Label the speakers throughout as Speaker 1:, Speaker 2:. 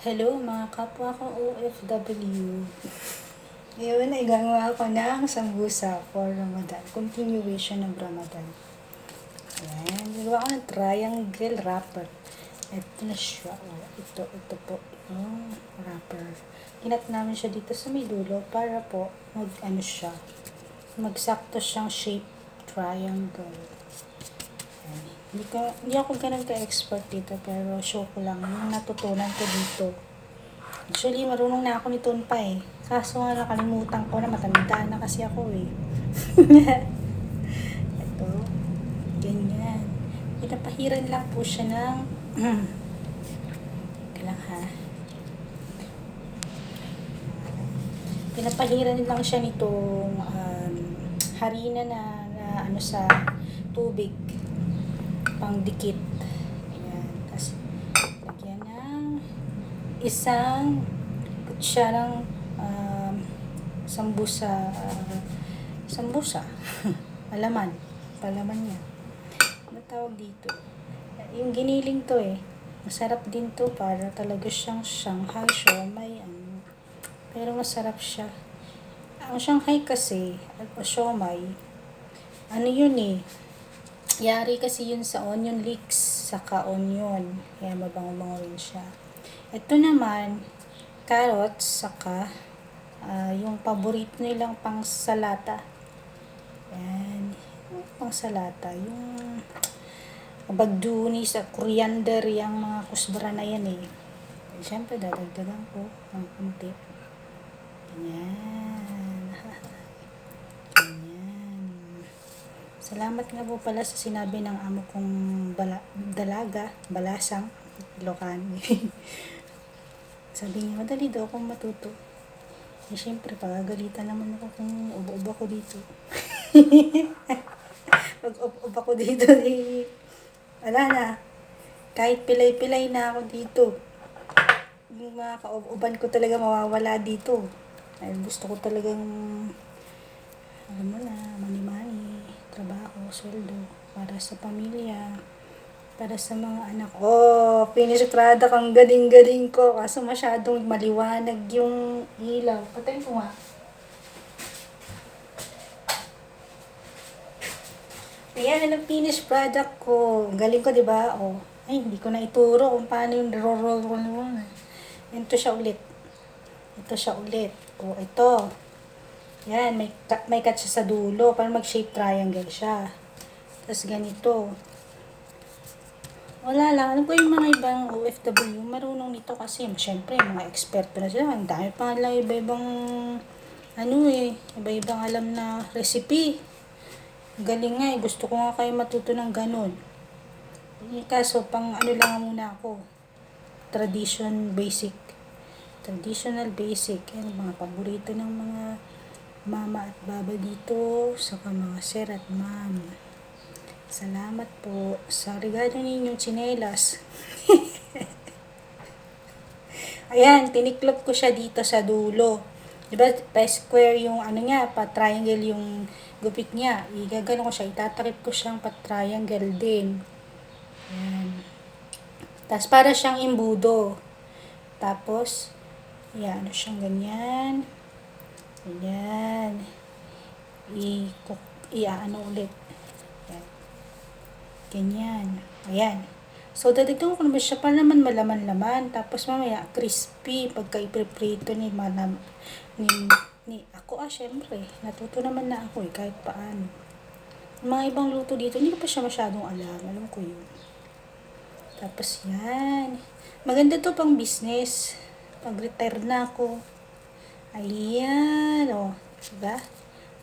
Speaker 1: Hello mga kapwa ko OFW. Ngayon ay gagawa ako ng sambusa for Ramadan. Continuation ng Ramadan. Ayan. Gagawa ko ng triangle wrapper. Ito na siya. Oh, ito po. Yung wrapper. Kinat namin siya dito sa may dulo para po magsakto siyang shape triangle. Hindi ako ganun ka-expert dito, pero show ko lang yung natutunan ko dito. Actually, marunong na ako nito pa eh. Kaso nga nakalimutan ko na, matanda na kasi ako eh. Ito, ganyan. Pinapahiran lang po siya ng kailang ha. Pinapahiran lang siya nitong harina na sa tubig pang dikit. Ayan. Tapos, lagyan ng isang kutsarang sambusa. Palaman niya. Ano tawag dito? Yung giniling to eh. Masarap din to, para talaga siyang Shanghai siomai. Pero masarap siya. Ang Shanghai kasi, at siomai, ano yun eh, yari kasi yun sa onion leeks, saka onion. Kaya mabango-bango rin siya. Ito naman, carrots, saka yung paborito nilang pang salata. Yan. Yung pang salata. Yung bagduni sa coriander, yung mga kusbara na yan eh. Siyempre, dadagdagan ko ng kunti. Ganyan. Salamat nga po pala sa sinabi ng amo kong balasang, Ilocano. Sabi niya, madali daw akong matuto. Eh, syempre, pagagalitan naman ako kung ubo-ubo ako dito. Pag ubo ako dito, wala na. Kahit pilay-pilay na ako dito. Yung mga kauban ko talaga mawawala dito. Ay, gusto ko talagang, alam mo na, money, trabaho, sweldo, para sa pamilya, para sa mga anak. Oh, finished product, ang galing-galing ko. Kaso masyadong maliwanag yung ilaw. Patayin ko nga. Ayan, ang finished product ko. Ang galing ko, di ba? Oh, ay, hindi ko na ituro kung paano yung roll. Ito siya ulit. Oh, ito. Yan, may cut siya sa dulo para mag-shape triangle siya. Tapos ganito. Wala lang. Alam ko yung mga ibang OFW, marunong nito kasi, syempre, mga eksperto na sila. Ang dami pa lang iba-ibang, iba-ibang alam na recipe. Galing nga eh. Gusto ko nga kayo matuto ng ganun. Kaso, pang lang muna ako. Traditional basic. Yan, mga paborito ng mga mama at baba dito, saka mga sir at ma'am. Salamat po sa regalo ninyong tsinelas. Ayan, tiniklop ko siya dito sa dulo. Diba, pa-square yung pa-triangle yung gupit niya. Igagano ko siya, itatakip ko siyang pa-triangle din. Ayan. Tapos, para siyang imbudo. Tapos, ayan, siyang ganyan. Ayan. Ulit. Ayan. Ganyan. Ayan. So, dadagdagan ko naman siya para naman malaman-laman. Tapos, mamaya, crispy. Pagka ipiprito ni ako, syempre. Natuto naman na ako kahit paano. Mga ibang luto dito, hindi ko pa siya masyadong alam. Alam ko yun. Tapos, yan. Maganda to pang business. Pag-retire na ako. Ayan, o. Diba?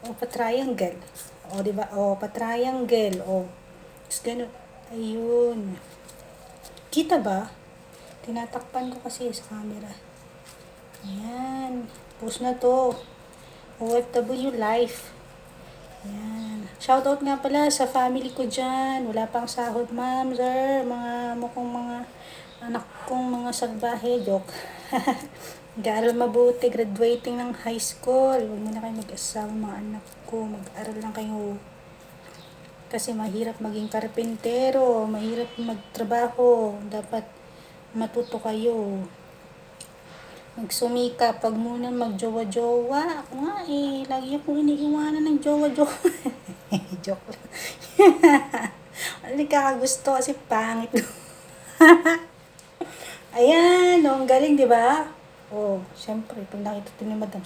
Speaker 1: O, pa-triangle. O, diba? O, pa-triangle. O. Tapos, ganun. Ayun. Kita ba? Tinatakpan ko kasi sa camera. Ayan. Post na to. OFW life. Ayan. Shoutout nga pala sa family ko dyan. Wala pang sahod, ma'am, sir. Mukhang mga anak kong mga salbahe. Joke. Mag-aaral mabuti, graduating ng high school. Huwag mo na kayo mag-asawa mga anak ko. Mag-aaral lang kayo. Kasi mahirap maging karpentero, mahirap magtrabaho. Dapat matuto kayo. Magsumika, pag muna magjowa-jowa. Ako nga eh, lagi akong iniiwanan ng jowa-jowa. Joke lang. Hindi kakagusto kasi pangit. Ayan, oh, ang galing, di ba? Oh, syempre, pag nakita ito ni Madam,